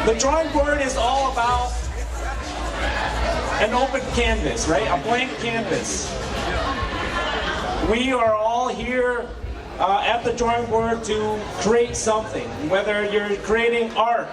The drawing board is all about an open canvas, right? A blank canvas. We are all here at the drawing board to create something, whether you're creating art,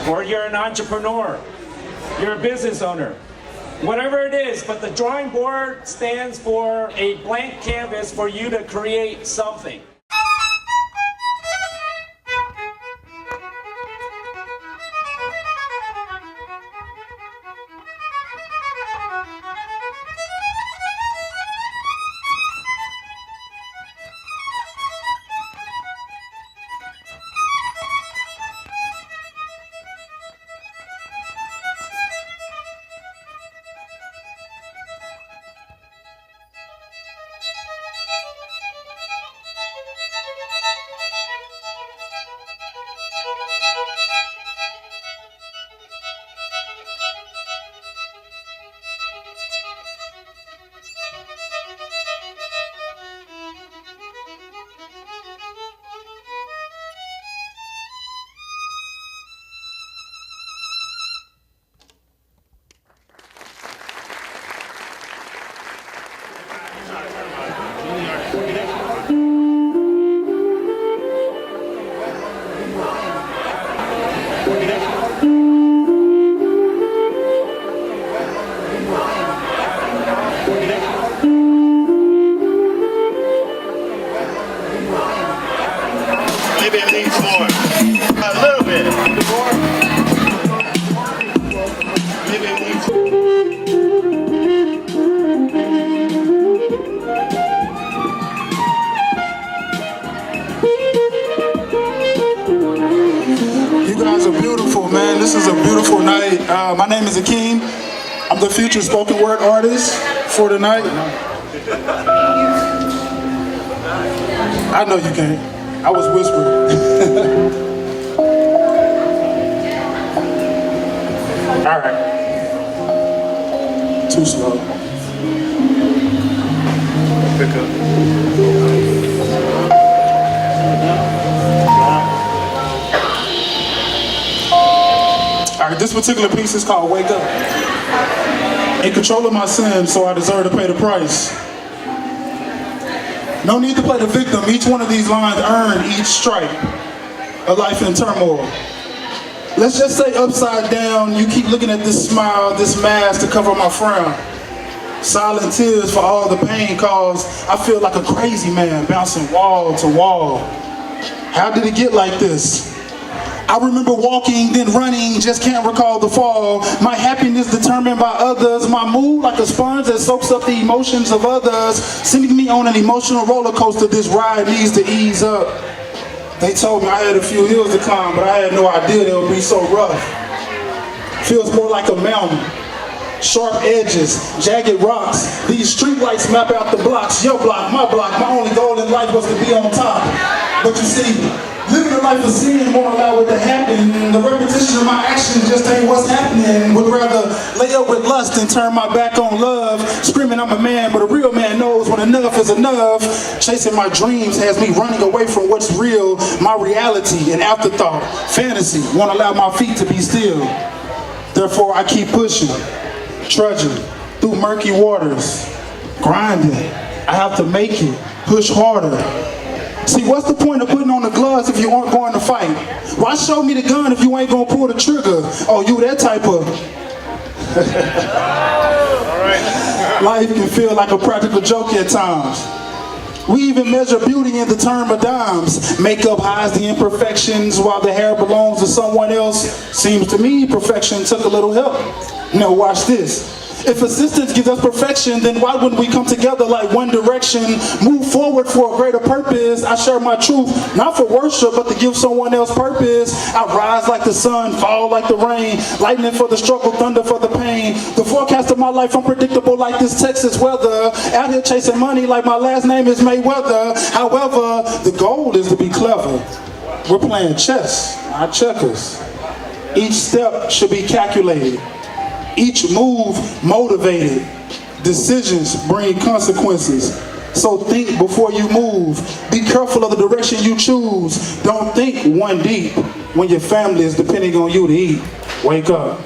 or you're an entrepreneur, you're a business owner, whatever it is, but the drawing board stands for a blank canvas for you to create something. Maybe it needs more. A little bit. More. Maybe it needs more. You guys are beautiful, man. This is a beautiful night. My name is Akeem. I'm the future spoken word artist for tonight. I know you can't. I was whispering. All right. Too slow. Pick up. All right, this particular piece is called Wake Up. In control of my sin, so I deserve to pay the price. No need to play the victim. Each one of these lines earned each stripe. A life in turmoil. Let's just say upside down, you keep looking at this smile, this mask to cover my frown. Silent tears for all the pain caused. I feel like a crazy man bouncing wall to wall. How did it get like this? I remember walking, then running, just can't recall the fall. My happiness determined by others. My mood like a sponge that soaks up the emotions of others. Sending me on an emotional roller coaster, this ride needs to ease up. They told me I had a few hills to climb, but I had no idea they would be so rough. Feels more like a mountain. Sharp edges, jagged rocks. These street lights map out the blocks. Your block, my only goal in life was to be on top. But you see, living a life of sin won't allow it to happen. The repetition of my actions just ain't what's happening. Would rather lay up with lust than turn my back on love. Screaming I'm a man, but a real man knows when enough is enough. Chasing my dreams has me running away from what's real. My reality, an afterthought, fantasy, won't allow my feet to be still. Therefore I keep pushing, trudging through murky waters, grinding. I have to make it, push harder. See, what's the point of putting on the gloves if you aren't going to fight? Why show me the gun if you ain't gonna pull the trigger? Oh, you that type of... Life can feel like a practical joke at times. We even measure beauty in the term of dimes. Makeup hides the imperfections while the hair belongs to someone else. Seems to me perfection took a little help. Now watch this. If assistance gives us perfection, then why wouldn't we come together like one direction? Move forward for a greater purpose. I share my truth, not for worship, but to give someone else purpose. I rise like the sun, fall like the rain. Lightning for the struggle, thunder for the pain. The forecast of my life unpredictable like this Texas weather. Out here chasing money like my last name is Mayweather. However, the goal is to be clever. We're playing chess, not checkers. Each step should be calculated. Each move motivated. Decisions bring consequences. So think before you move. Be careful of the direction you choose. Don't think one deep. when your family is depending on you to eat. Wake up.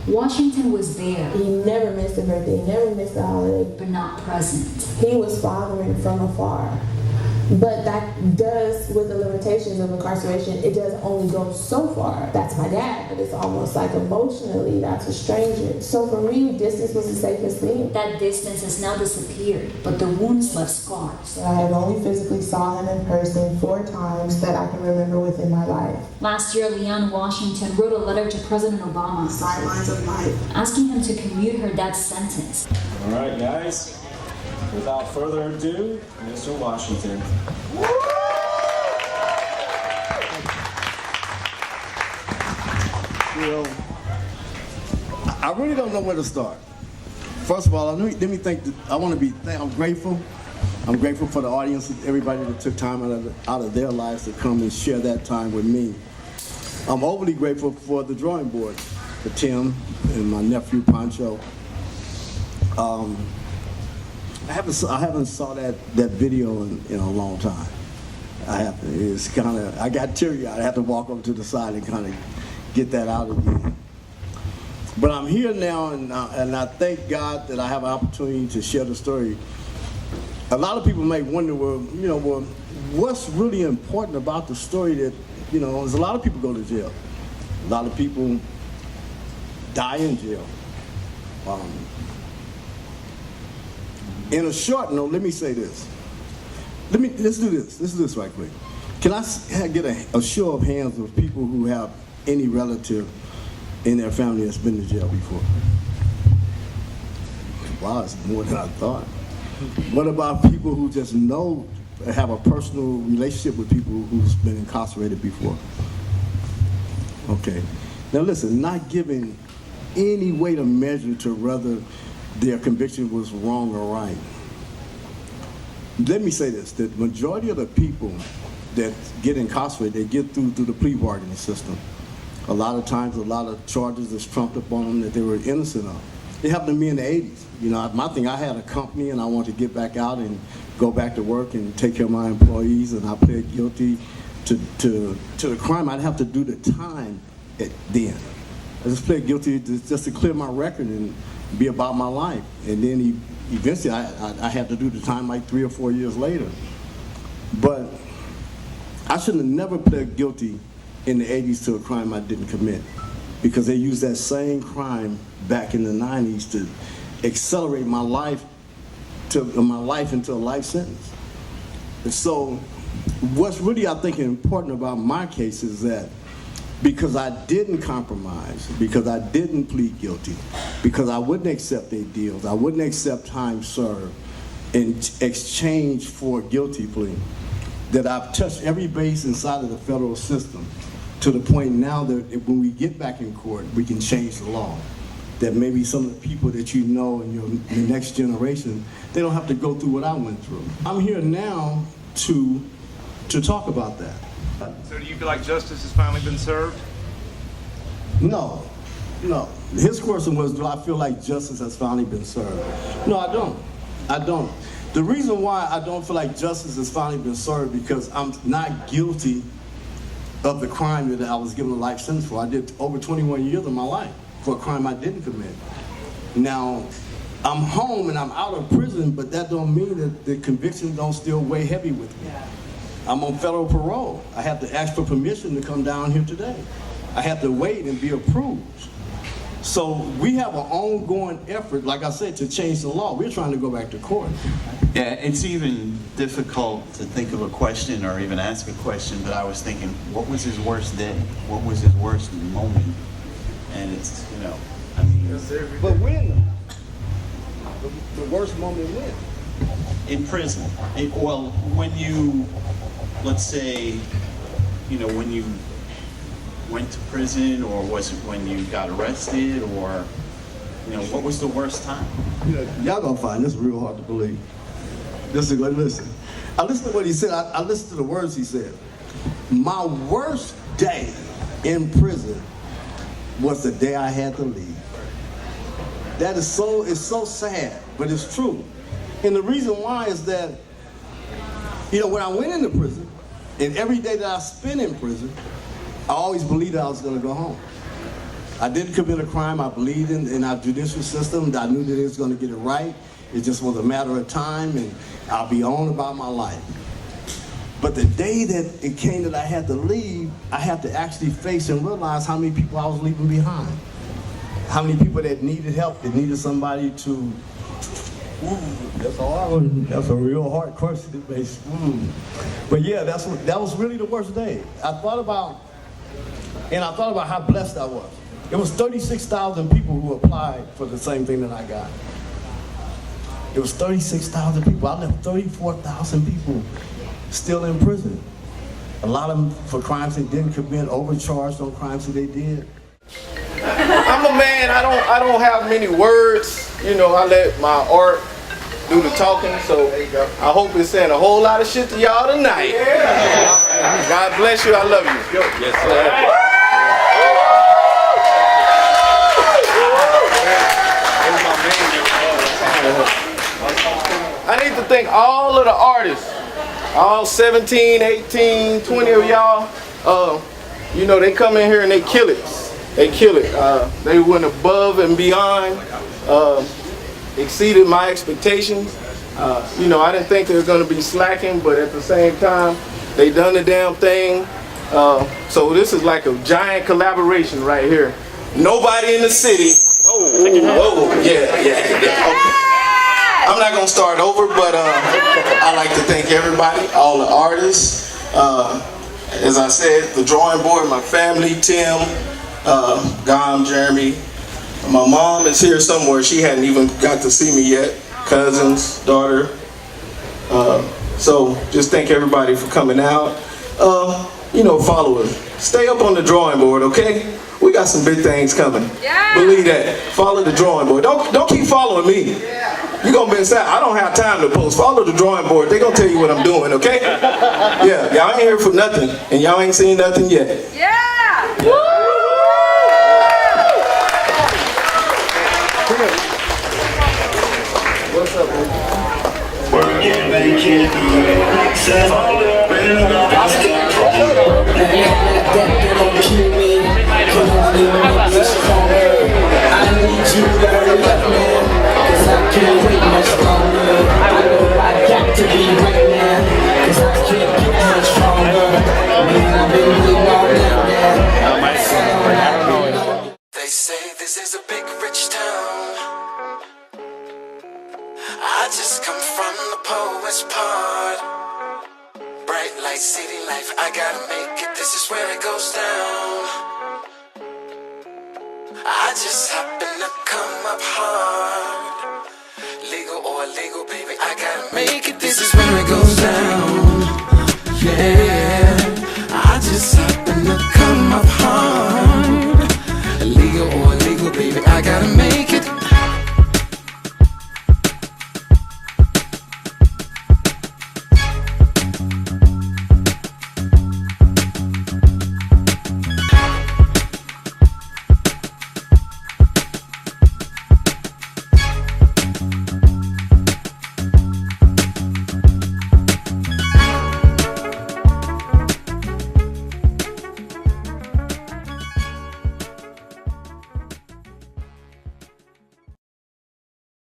Washington was there, He never missed a birthday, he never missed a holiday. but not present. He was fathering from afar. But that does, with the limitations of incarceration, it does only go so far. That's my dad, but it's almost like emotionally, that's a stranger. So for me, distance was the safest thing. That distance has now disappeared, but the wounds left scars. I have only physically saw him in person 4 times that I can remember within my life. Last year, Leanne Washington wrote a letter to President Obama Sidelines of life. asking him to commute her dad's sentence. All right, guys. Without further ado, Mr. Washington. You know, I really don't know where to start. First of all, let me thank. I'm grateful. I'm grateful for the audience, everybody that took time out of their lives to come and share that time with me. I'm overly grateful for the drawing board, for Tim and my nephew Poncho. I haven't saw that video in a long time. I haven't. It's kind of, I got teary-eyed. I have to walk over to the side and kind of get that out again. But I'm here now, and I thank God that I have an opportunity to share the story. A lot of people may wonder, well, what's really important about the story that, there's a lot of people go to jail. A lot of people die in jail. In a short note, let me say this. Let's do this. Let's do this right quick. Can I get a show of hands of people who have any relative in their family that's been to jail before? Wow, it's more than I thought. What about people who just have a personal relationship with people who's been incarcerated before? Okay. Now listen, not giving any way to measure to whether their conviction was wrong or right. Let me say this, the majority of the people that get incarcerated, they get through the plea bargaining system. A lot of times, a lot of charges is trumped up on them that they were innocent of. It happened to me in the 80s. My thing, I had a company and I wanted to get back out and go back to work and take care of my employees, and I pled guilty to the crime. I'd have to do the time then. I just pled guilty just to clear my record and be about my life. And then eventually I had to do the time like 3 or 4 years later. But I shouldn't have never pled guilty in the 80s to a crime I didn't commit, because they used that same crime back in the 90s to accelerate my life my life into a life sentence. And so what's really, I think, important about my case is that because I didn't compromise, because I didn't plead guilty, because I wouldn't accept their deals, I wouldn't accept time served in exchange for a guilty plea, that I've touched every base inside of the federal system to the point now that when we get back in court, we can change the law. That maybe some of the people that you know in your next generation, they don't have to go through what I went through. I'm here now to talk about that. So do you feel like justice has finally been served? No. His question was, do I feel like justice has finally been served? No, I don't. The reason why I don't feel like justice has finally been served because I'm not guilty of the crime that I was given a life sentence for. I did over 21 years of my life for a crime I didn't commit. Now, I'm home and I'm out of prison, but that don't mean that the convictions don't still weigh heavy with me. I'm on federal parole. I have to ask for permission to come down here today. I have to wait and be approved. So we have an ongoing effort, like I said, to change the law. We're trying to go back to court. Yeah, it's even difficult to think of a question or even ask a question, but I was thinking, what was his worst day? What was his worst moment? And it's, I mean... But when? The worst moment when? In prison. Well, when you, let's say, when you went to prison, or was it when you got arrested, or, what was the worst time? Y'all gonna find this real hard to believe. Listen. I listened to what he said. I listened to the words he said. My worst day in prison was the day I had to leave. That is it's so sad, but it's true. And the reason why is that, when I went into prison, and every day that I spent in prison, I always believed I was gonna go home. I didn't commit a crime. I believed in our judicial system. I knew that it was gonna get it right. It just was a matter of time, and I'll be on about my life. But the day that it came that I had to leave, I had to actually face and realize how many people I was leaving behind. How many people that needed help, that needed somebody to, that's a real hard question, basically. But yeah, that was really the worst day. I thought about how blessed I was. It was 36,000 people who applied for the same thing that I got. It was 36,000 people. I left 34,000 people still in prison. A lot of them for crimes they didn't commit, overcharged on crimes that they did. I'm a man, I don't have many words. I let my art do the talking, so I hope it's saying a whole lot of shit to y'all tonight. Yeah. God bless you, I love you. Yes, sir. I need to thank all of the artists, all 17, 18, 20 of y'all. They come in here and they kill it. They kill it. They went above and beyond, exceeded my expectations. I didn't think they were going to be slacking, but at the same time, they done the damn thing. So this is like a giant collaboration right here. Nobody in the city. Okay. I'm not going to start over, but I'd like to thank everybody, all the artists. As I said, the drawing board, my family, Tim, Gom, Jeremy. My mom is here somewhere. She hadn't even got to see me yet. Cousins, daughter. So just thank everybody for coming out. Follow us. Stay up on the drawing board, okay? We got some big things coming. Yeah. Believe that. Follow the drawing board. Don't keep following me. You're gonna be inside. I don't have time to post. Follow the drawing board. They're gonna tell you what I'm doing, okay? Yeah, y'all ain't here for nothing, and y'all ain't seen nothing yet. Yeah! Woo! What's up, man? I need you to hurry up, man, 'cause I can't wait much longer. I know I got to be right now, 'cause I can't get much stronger. Man, I've been waiting all night now. They say this is a big rich town. I just come bright light, city life, I gotta make it, this is where it goes down. I just happen to come up hard. Legal or illegal, baby, I gotta make it.